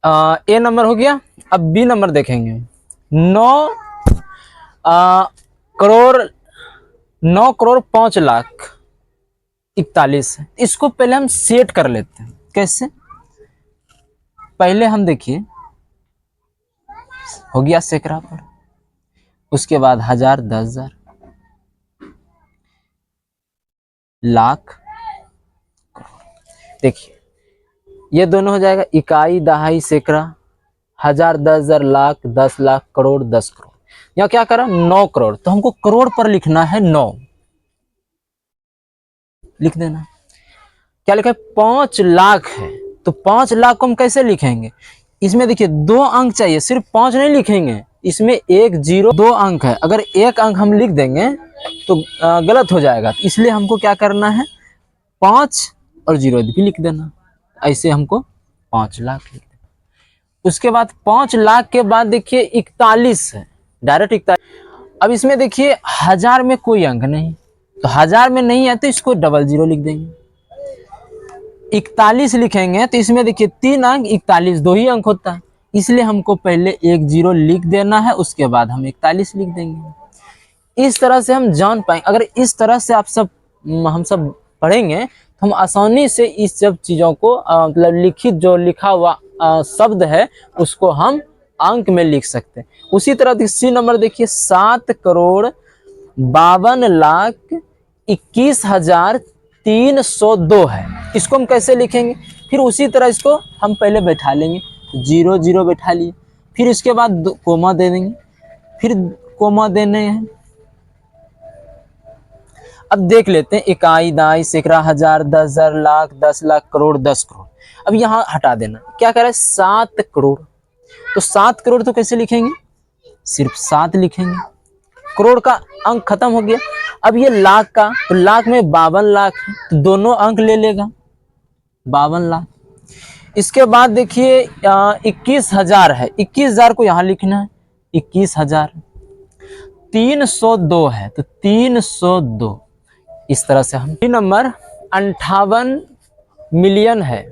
ए number हो गया। अब बी नंबर देखेंगे। 9 करोड़ 9 करोड़ 5 लाख 41 है। इसको पहले हम सेट कर लेते हैं। कैसे? पहले हम देखिए, हो गया सैकड़ा पर, उसके बाद हजार, 10,000, लाख। देखिए ये दोनों हो जाएगा इकाई, दहाई, सैकड़ा, हजार, 10,000, लाख, 10 लाख, करोड़, 10 करोड़। यहाँ क्या करा? 9 करोड़। तो हमको करोड़ पर लिखना है 9, लिख देना। क्या लिखा है? 5 लाख है, तो 5 लाख को हम कैसे लिखेंगे? इसमें देखिए 2 अंक चाहिए, सिर्फ 5 नहीं लिखेंगे। इसमें 1 0 2 अंक है, अगर 1 अंक हम लिख देंगे तो गलत हो जाएगा। तो इसलिए हमको क्या करना है? 5 और 0 भी लिख देना। ऐसे हमको 5 लाख लिख देना। उसके बाद 5 लाख के बाद देखिए 41 है, डायरेक्ट 41। अब इसमें देखिए हजार में कोई अंक नहीं, तो हजार में नहीं है तो इसको 00 लिख देंगे। 41 लिखेंगे तो इसमें देखिए 3 अंक, 41 2 ही अंक होता है, इसलिए हमको पहले 1 0 लिख देना है, उसके बाद हम 41 लिख देंगे। इस तरह से हम जान पाएंगे। अगर इस तरह से हम सब पढ़ेंगे तो हम आसानी से इस सब चीज़ों को मतलब लिखित जो लिखा हुआ शब्द है उसको हम अंक में लिख सकते हैं। उसी तरह सी नंबर देखिए, 7,52,21,302 है। इसको हम कैसे लिखेंगे? फिर उसी तरह इसको हम पहले बैठा लेंगे, 0 0 बैठा लिए, फिर इसके बाद कोमा दे देंगे, फिर कोमा देने हैं। अब देख लेते हैं, इकाई, दहाई, सैकड़ा, हजार, 10,000, लाख, 10 लाख, करोड़, 10 करोड़। अब यहाँ हटा देना। क्या कह रहा है? 7 करोड़। तो 7 करोड़ तो कैसे लिखेंगे? सिर्फ 7 लिखेंगे, करोड़ का अंक खत्म हो गया। अब ये लाख का, तो लाख में 52 लाख है, तो दोनों अंक ले लेगा, 52 लाख। इसके बाद देखिए 21,000 है, 21,000 को यहाँ लिखना है, 21,000। 302 है तो 302। इस तरह से हम नंबर 58 मिलियन है,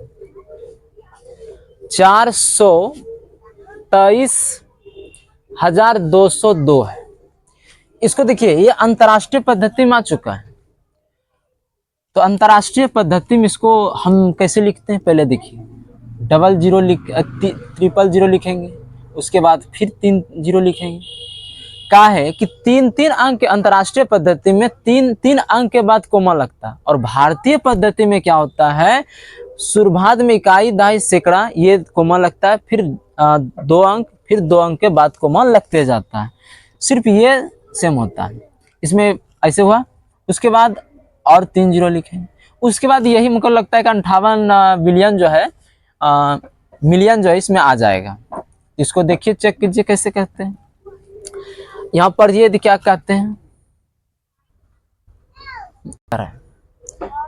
423,202 है। इसको देखिए ये अंतर्राष्ट्रीय पद्धति में आ चुका है। तो अंतर्राष्ट्रीय पद्धति में इसको हम कैसे लिखते हैं? पहले देखिए 000 लिखेंगे, उसके बाद फिर 3 0 लिखेंगे। क्या है कि 3 अंक के अंतर्राष्ट्रीय पद्धति में 3 अंक के बाद कोमा लगता है, और भारतीय पद्धति में क्या होता है? शुरुआत में इकाई, दहाई, सैकड़ा, ये कोमा लगता है, फिर 2 अंक, फिर 2 अंक के बाद कोमा लगते जाता है। सिर्फ ये सेम होता है, इसमें ऐसे हुआ। उसके बाद और 3 0 लिखेंगे। उसके बाद यही मुझको लगता है कि 58 बिलियन जो है मिलियन जो है इसमें आ जाएगा। इसको देखिए, चेक कीजिए कैसे कहते हैं। यहाँ पर ये क्या कहते हैं?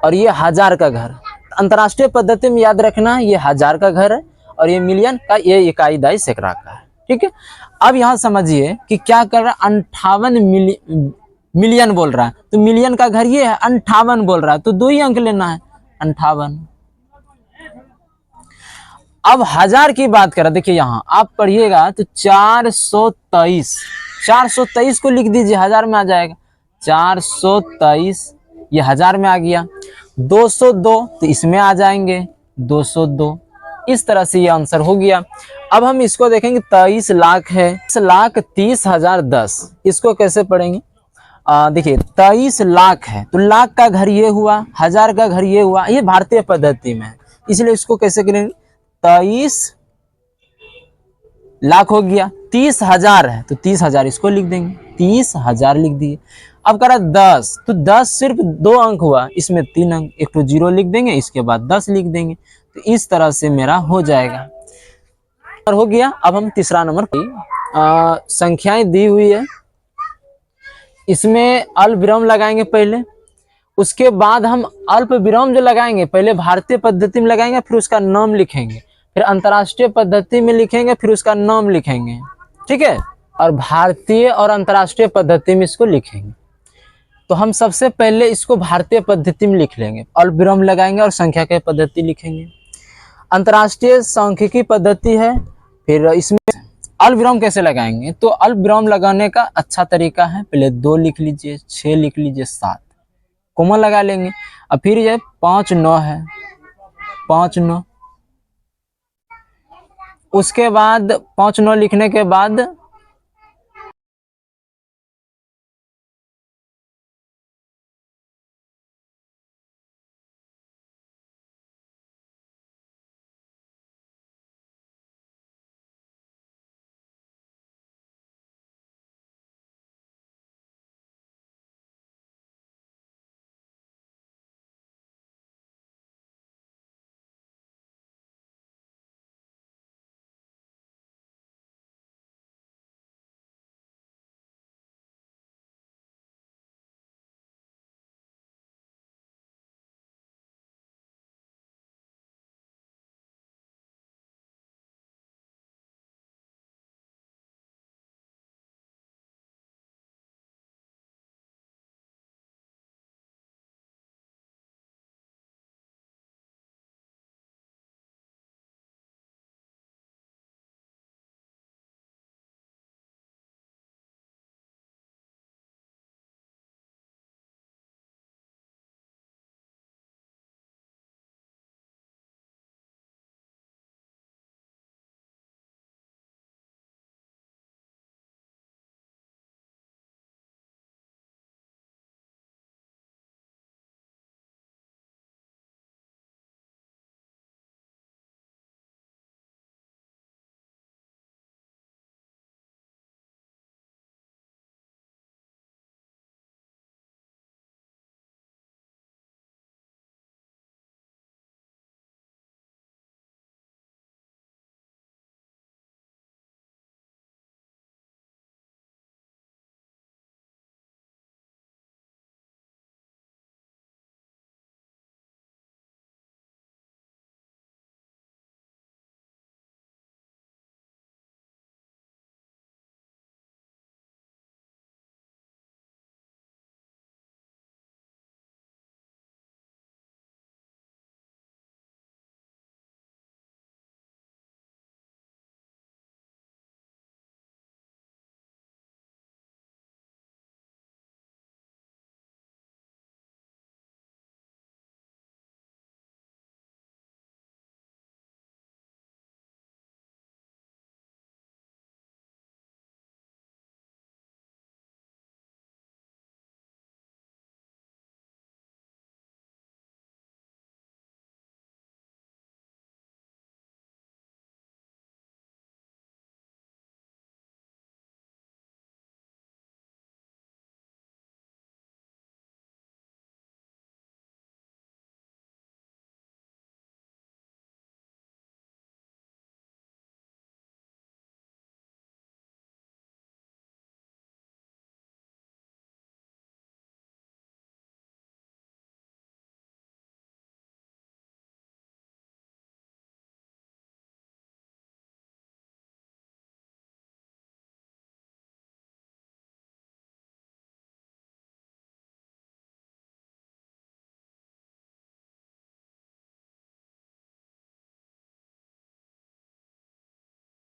और ये हजार का घर। अंतर्राष्ट्रीय पद्धति में याद रखना, ये हजार का घर है, और ये मिलियन का, ये इकाई, दहाई, सैकड़ा का है। ठीक है। अब यहाँ समझिए कि क्या कर रहा है? 58 मिलियन बोल रहा है, तो मिलियन का घर ये है, 58 बोल रहा है, तो 2 ही अंक लेना है, 58। अब हजार की बात करें, देखिए यहाँ आप पढ़िएगा तो 423 को लिख दीजिए, हजार में आ जाएगा। 423 ये हजार में आ गया। 202 तो इसमें आ जाएंगे, 202। इस तरह से ये आंसर हो गया। अब हम इसको देखेंगे, 23 लाख है, 1,30,010। इसको कैसे पढ़ेंगे? देखिए 23 लाख है तो लाख का घर ये हुआ, हजार का घर ये हुआ, ये भारतीय पद्धति में है, इसलिए इसको कैसे करेंगे? 23 लाख हो गया। 30,000 है तो 30,000 इसको लिख देंगे, 30,000 लिख दिए। अब करा 10, तो 10 सिर्फ 2 अंक हुआ, इसमें 3 अंक, एक तो 0 लिख देंगे, इसके बाद 10 लिख देंगे। तो इस तरह से मेरा हो जाएगा, और हो गया। अब हम तीसरा नंबर संख्याएं दी हुई है, इसमें अल्प विराम लगाएंगे पहले, उसके बाद हम अल्प विराम जो लगाएंगे पहले भारतीय पद्धति में लगाएंगे, फिर उसका नाम लिखेंगे, फिर अंतर्राष्ट्रीय पद्धति में लिखेंगे, फिर उसका नाम लिखेंगे। ठीक है। और भारतीय और अंतर्राष्ट्रीय पद्धति में इसको लिखेंगे। तो हम सबसे पहले इसको भारतीय पद्धति में लिख लेंगे, अल्प विराम लगाएंगे और संख्या के पद्धति लिखेंगे। अंतर्राष्ट्रीय सांख्यिकी पद्धति है। फिर इसमें अल्पविराम कैसे लगाएंगे, तो अल्पविराम लगाने का अच्छा तरीका है, पहले 2 लिख लीजिए, 6 लिख लीजिए, 7 कोमा लगा लेंगे। अब फिर ये 5 9 है, 5 9, उसके बाद 5 9 लिखने के बाद